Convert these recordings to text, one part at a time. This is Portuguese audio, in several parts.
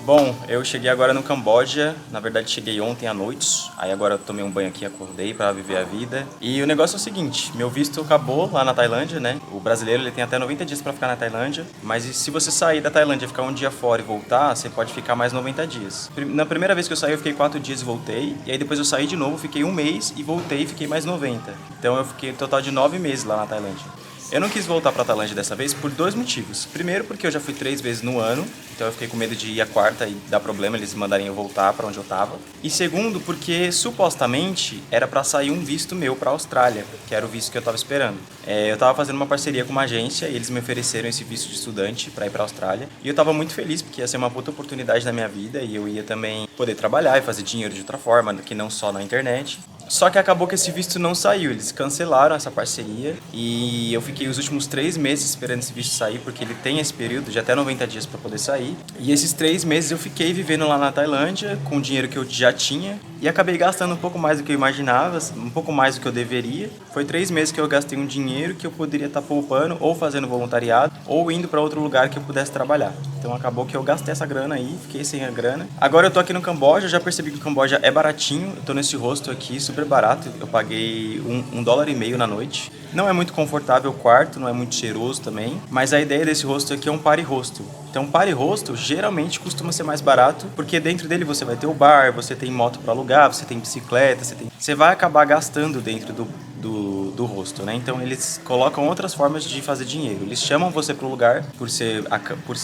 Bom, eu cheguei agora no Camboja, na verdade cheguei ontem à noite, aí agora eu tomei um banho aqui, acordei pra viver a vida. E o negócio é o seguinte, meu visto acabou lá na Tailândia, né? O brasileiro ele tem até 90 dias pra ficar na Tailândia, mas se você sair da Tailândia, ficar um dia fora e voltar, você pode ficar mais 90 dias. Na primeira vez que eu saí, eu fiquei 4 dias e voltei, e aí depois eu saí de novo, fiquei um mês e voltei e fiquei mais 90. Então eu fiquei um total de 9 meses lá na Tailândia. Eu não quis voltar pra Tailândia dessa vez por 2 motivos. Primeiro, porque eu já fui 3 vezes no ano, então eu fiquei com medo de ir a quarta e dar problema, eles mandarem eu voltar pra onde eu tava. E segundo, porque supostamente era pra sair um visto meu pra Austrália, que era o visto que eu tava esperando. Eu tava fazendo uma parceria com uma agência e eles me ofereceram esse visto de estudante pra ir pra Austrália. E eu tava muito feliz, porque ia ser uma puta oportunidade na minha vida e eu ia também poder trabalhar e fazer dinheiro de outra forma, que não só na internet. Só que acabou que esse visto não saiu, eles cancelaram essa parceria e eu fiquei os últimos 3 meses esperando esse visto sair, porque ele tem esse período de até 90 dias para poder sair. E esses 3 meses eu fiquei vivendo lá na Tailândia com o dinheiro que eu já tinha e acabei gastando um pouco mais do que eu imaginava, um pouco mais do que eu deveria. Foi 3 meses que eu gastei um dinheiro que eu poderia estar poupando ou fazendo voluntariado ou indo para outro lugar que eu pudesse trabalhar. Então acabou que eu gastei essa grana aí, fiquei sem a grana. Agora eu tô aqui no Camboja, já percebi que o Camboja é baratinho, eu tô nesse hostel aqui, super barato, eu paguei $1,50 na noite. Não é muito confortável o quarto, não é muito cheiroso também, mas a ideia desse hostel aqui é um party hostel. Então party hostel geralmente costuma ser mais barato, porque dentro dele você vai ter o bar, você tem moto para alugar, você tem bicicleta, você vai acabar gastando dentro do hostel, né? Então eles colocam outras formas de fazer dinheiro. Eles chamam você pro lugar por ser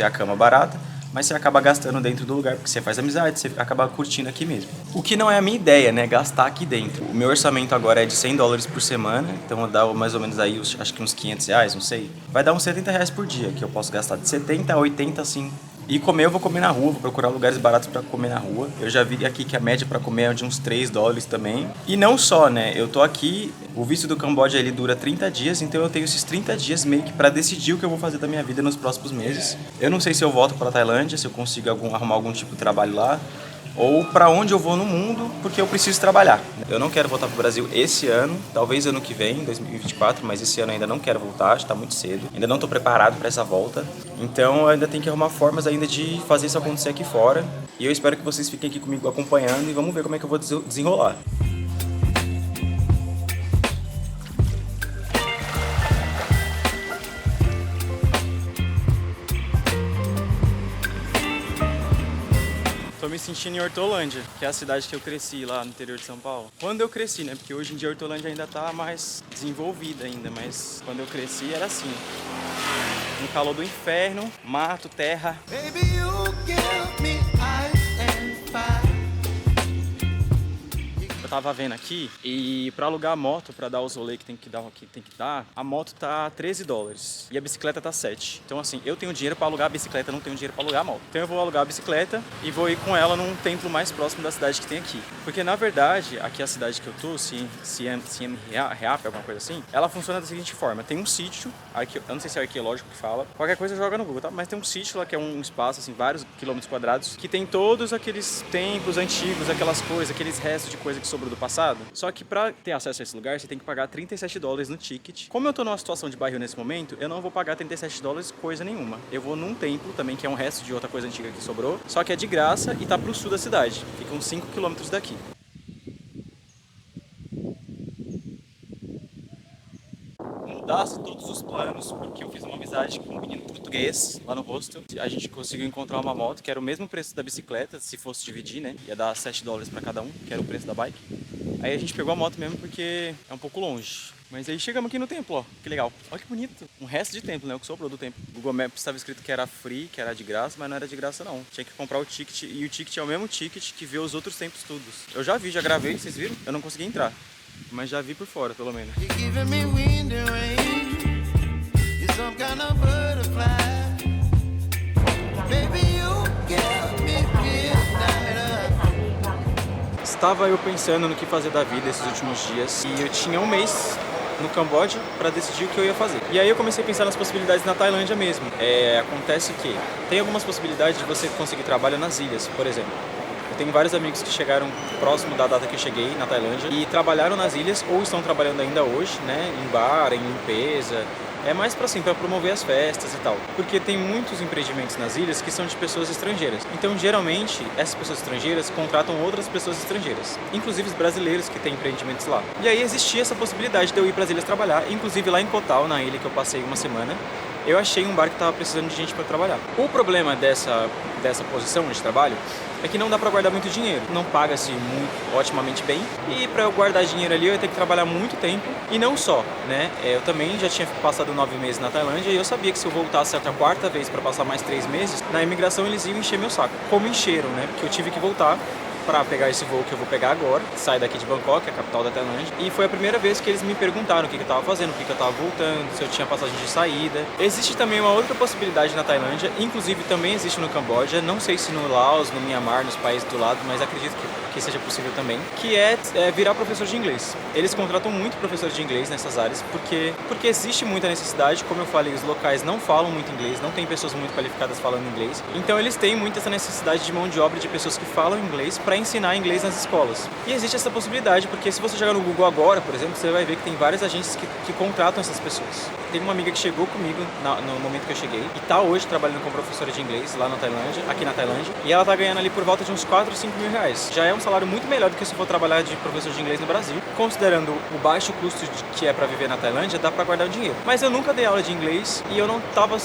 a cama barata, mas você acaba gastando dentro do lugar, porque você faz amizade, você acaba curtindo aqui mesmo. O que não é a minha ideia, né? Gastar aqui dentro. O meu orçamento agora é de $100 por semana, então dá mais ou menos aí, acho que uns R$500, não sei. Vai dar uns R$70 por dia, que eu posso gastar de 70 a 80, assim. E comer, eu vou comer na rua, vou procurar lugares baratos pra comer na rua. Eu já vi aqui que a média pra comer é de uns $3 também. E não só, né? Eu tô aqui, o visto do Camboja ele dura 30 dias, então eu tenho esses 30 dias meio que pra decidir o que eu vou fazer da minha vida nos próximos meses. Eu não sei se eu volto pra Tailândia, se eu consigo arrumar algum tipo de trabalho lá, ou para onde eu vou no mundo, porque eu preciso trabalhar. Eu não quero voltar para o Brasil esse ano, talvez ano que vem, 2024, mas esse ano ainda não quero voltar, está muito cedo. Ainda não estou preparado para essa volta. Então eu ainda tenho que arrumar formas ainda de fazer isso acontecer aqui fora. E eu espero que vocês fiquem aqui comigo acompanhando e vamos ver como é que eu vou desenrolar. Tô me sentindo em Hortolândia, que é a cidade que eu cresci lá no interior de São Paulo. Quando eu cresci, né? Porque hoje em dia Hortolândia ainda tá mais desenvolvida ainda, mas quando eu cresci era assim. No calor do inferno, mato, terra. Baby, you give me ice and fire. Eu tava vendo aqui e pra alugar a moto, pra dar os rolês que tem que dar, a moto tá $13 e a bicicleta tá 7. Então assim, eu tenho dinheiro pra alugar a bicicleta, não tenho dinheiro pra alugar a moto. Então eu vou alugar a bicicleta e vou ir com ela num templo mais próximo da cidade que tem aqui. Porque na verdade, aqui a cidade que eu tô, Siem Reap, alguma coisa assim, ela funciona da seguinte forma: tem um sítio, eu não sei se é arqueológico que fala, qualquer coisa joga no Google, tá? Mas tem um sítio lá que é um espaço, assim, vários quilômetros quadrados, que tem todos aqueles templos antigos, aquelas coisas, aqueles restos de coisa que sobrou do passado. Só que pra ter acesso a esse lugar, você tem que pagar $37 no ticket. Como eu tô numa situação de barril nesse momento, eu não vou pagar $37 coisa nenhuma. Eu vou num templo também, que é um resto de outra coisa antiga que sobrou, só que é de graça e tá pro sul da cidade. Fica uns 5 quilômetros daqui. Mudasse todos os planos, porque eu fiz uma amizade com um menino português lá no hostel. A gente conseguiu encontrar uma moto que era o mesmo preço da bicicleta, se fosse dividir, né? Ia dar $7 pra cada um, que era o preço da bike. Aí a gente pegou a moto mesmo porque é um pouco longe. Mas aí chegamos aqui no templo, ó. Que legal. Olha que bonito. Um resto de templo, né? O que sobrou do templo. O Google Maps estava escrito que era free, que era de graça, mas não era de graça não. Tinha que comprar o ticket, e o ticket é o mesmo ticket que vê os outros templos todos. Eu já vi, já gravei, vocês viram? Eu não consegui entrar, mas já vi por fora, pelo menos. Estava eu pensando no que fazer da vida esses últimos dias e eu tinha um mês no Camboja para decidir o que eu ia fazer. E aí eu comecei a pensar nas possibilidades na Tailândia mesmo. Acontece que tem algumas possibilidades de você conseguir trabalho nas ilhas, por exemplo. Eu tenho vários amigos que chegaram próximo da data que eu cheguei na Tailândia e trabalharam nas ilhas ou estão trabalhando ainda hoje, né, em bar, em limpeza, É mais para assim, para promover as festas e tal. Porque tem muitos empreendimentos nas ilhas que são de pessoas estrangeiras. Então, geralmente, essas pessoas estrangeiras contratam outras pessoas estrangeiras, inclusive os brasileiros que têm empreendimentos lá. E aí existia essa possibilidade de eu ir para as ilhas trabalhar, inclusive lá em Kotal, na ilha que eu passei uma semana, eu achei um bar que estava precisando de gente para trabalhar. O problema dessa posição de trabalho é que não dá para guardar muito dinheiro, não paga-se otimamente bem, e para eu guardar dinheiro ali eu ia ter que trabalhar muito tempo, e não só, né? Eu também já tinha passado 9 meses na Tailândia e eu sabia que se eu voltasse a quarta vez para passar mais 3 meses, na imigração eles iam encher meu saco. Como encheram, né? Porque eu tive que voltar para pegar esse voo que eu vou pegar agora, que sai daqui de Bangkok, a capital da Tailândia, e foi a primeira vez que eles me perguntaram o que eu estava fazendo, o que eu estava voltando, se eu tinha passagem de saída. Existe também uma outra possibilidade na Tailândia, inclusive também existe no Camboja, não sei se no Laos, no Myanmar, nos países do lado, mas acredito que seja possível também, que é virar professor de inglês. Eles contratam muito professores de inglês nessas áreas, porque existe muita necessidade, como eu falei, os locais não falam muito inglês, não tem pessoas muito qualificadas falando inglês, então eles têm muito essa necessidade de mão de obra de pessoas que falam inglês para ensinar inglês nas escolas. E existe essa possibilidade, porque se você jogar no Google agora, por exemplo, você vai ver que tem várias agências que contratam essas pessoas. Tem uma amiga que chegou comigo no momento que eu cheguei e tá hoje trabalhando como professora de inglês lá na Tailândia, aqui na Tailândia, e ela tá ganhando ali por volta de uns 4 ou 5 mil reais. Já é um salário muito melhor do que se for trabalhar de professor de inglês no Brasil. Considerando o baixo custo que é para viver na Tailândia, dá para guardar o dinheiro. Mas eu nunca dei aula de inglês e eu não tava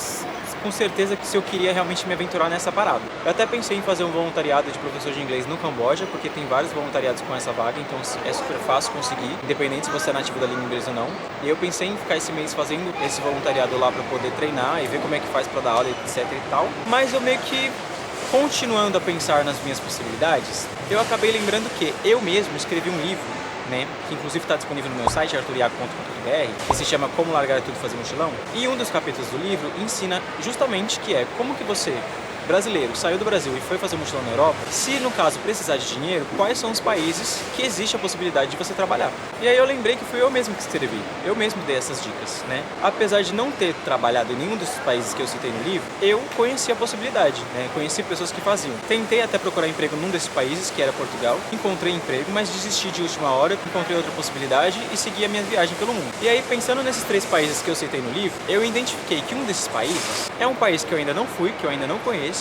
com certeza que se eu queria realmente me aventurar nessa parada. Eu até pensei em fazer um voluntariado de professor de inglês no Camboja, porque tem vários voluntariados com essa vaga, então é super fácil conseguir, independente se você é nativo da língua inglesa ou não. E eu pensei em ficar esse mês fazendo esse voluntariado lá para poder treinar e ver como é que faz para dar aula, etc e tal. Mas eu meio que, continuando a pensar nas minhas possibilidades, eu acabei lembrando que eu mesmo escrevi um livro, né, que inclusive está disponível no meu site, arturiaco.com.br, que se chama Como Largar Tudo e Fazer Mochilão. E um dos capítulos do livro ensina justamente que é como que você, brasileiro, saiu do Brasil e foi fazer mochilão na Europa, se no caso precisar de dinheiro, quais são os países que existe a possibilidade de você trabalhar. E aí eu lembrei que fui eu mesmo que escrevi, eu mesmo dei essas dicas, né? Apesar de não ter trabalhado em nenhum desses países que eu citei no livro, eu conheci a possibilidade, né? Conheci pessoas que faziam. Tentei até procurar emprego num desses países, que era Portugal, encontrei emprego, mas desisti de última hora, encontrei outra possibilidade e segui a minha viagem pelo mundo. E aí, pensando nesses 3 países que eu citei no livro, eu identifiquei que um desses países é um país que eu ainda não fui, que eu ainda não conheço,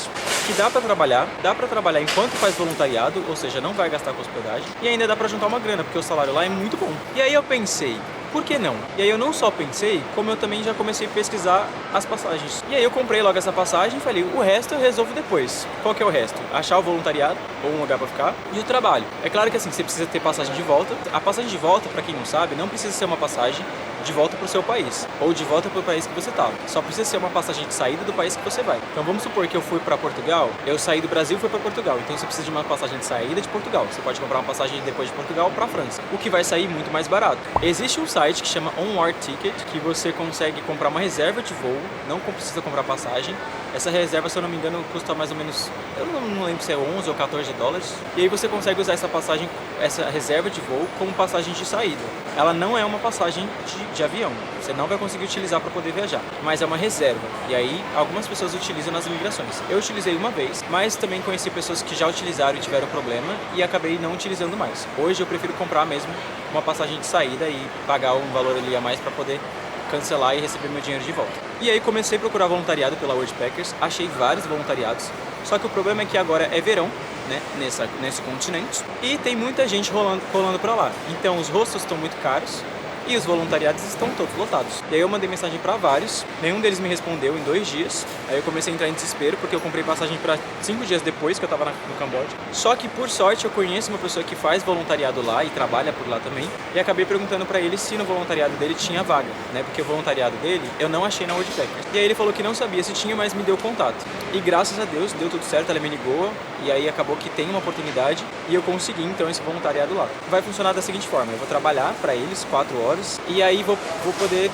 que dá pra trabalhar enquanto faz voluntariado, ou seja, não vai gastar com hospedagem, e ainda dá pra juntar uma grana, porque o salário lá é muito bom. E aí eu pensei, por que não? E aí eu não só pensei, como eu também já comecei a pesquisar as passagens. E aí eu comprei logo essa passagem e falei, o resto eu resolvo depois. Qual que é o resto? Achar o voluntariado, ou um lugar pra ficar, e o trabalho. É claro que assim, você precisa ter passagem de volta. A passagem de volta, pra quem não sabe, não precisa ser uma passagem de volta pro seu país, ou de volta pro país que você estava. Só precisa ser uma passagem de saída do país que você vai. Então vamos supor que eu fui para Portugal, eu saí do Brasil e fui para Portugal. Então você precisa de uma passagem de saída de Portugal. Você pode comprar uma passagem depois de Portugal para França, o que vai sair muito mais barato. Existe um site que chama Onward Ticket, que você consegue comprar uma reserva de voo, não precisa comprar passagem. Essa reserva, se eu não me engano, custa mais ou menos, eu não lembro se é 11 ou 14 dólares. E aí você consegue usar essa passagem, essa reserva de voo, como passagem de saída. Ela não é uma passagem de avião, você não vai conseguir utilizar para poder viajar, mas é uma reserva. E aí, algumas pessoas utilizam nas imigrações. Eu utilizei uma vez, mas também conheci pessoas que já utilizaram e tiveram problema e acabei não utilizando mais. Hoje eu prefiro comprar mesmo uma passagem de saída e pagar um valor ali a mais para poder cancelar e receber meu dinheiro de volta. E aí comecei a procurar voluntariado pela Worldpackers, achei vários voluntariados, só que o problema é que agora é verão, né, nesse continente, e tem muita gente rolando pra lá. Então os hostels estão muito caros e os voluntariados estão todos lotados. E aí eu mandei mensagem para vários, nenhum deles me respondeu em 2 dias. Aí eu comecei a entrar em desespero, porque eu comprei passagem para 5 dias depois que eu tava no Camboja. Só que por sorte eu conheço uma pessoa que faz voluntariado lá e trabalha por lá também, e acabei perguntando para ele se no voluntariado dele tinha vaga, né? Porque o voluntariado dele eu não achei na Worldpackers. E aí ele falou que não sabia se tinha, mas me deu contato. E graças a Deus deu tudo certo, ela me ligou, e aí acabou que tem uma oportunidade e eu consegui então esse voluntariado lá. Vai funcionar da seguinte forma, eu vou trabalhar para eles 4 horas e aí vou poder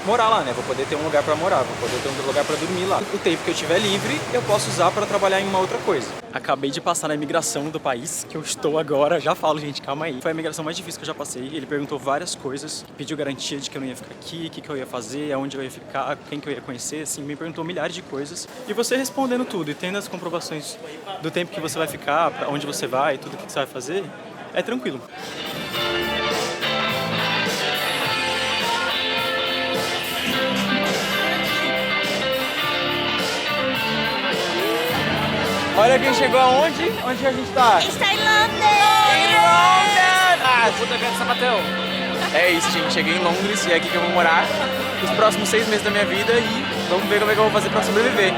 morar lá, né? Vou poder ter um lugar para morar, vou poder ter um lugar para dormir lá. O tempo que eu tiver livre, eu posso usar para trabalhar em uma outra coisa. Acabei de passar na imigração do país que eu estou agora. Já falo, gente, calma aí. Foi a imigração mais difícil que eu já passei. Ele perguntou várias coisas, pediu garantia de que eu não ia ficar aqui, o que eu ia fazer, aonde eu ia ficar, quem que eu ia conhecer, assim, me perguntou milhares de coisas. E você respondendo tudo e tendo as comprovações do tempo que você vai ficar, para onde você vai, tudo o que você vai fazer, é tranquilo. Olha quem chegou aonde? Onde a gente tá? Está em Londres! Ah, puta cara de sapatão. É isso, gente. Cheguei em Londres e é aqui que eu vou morar os próximos 6 meses da minha vida e vamos ver como é que eu vou fazer pra sobreviver.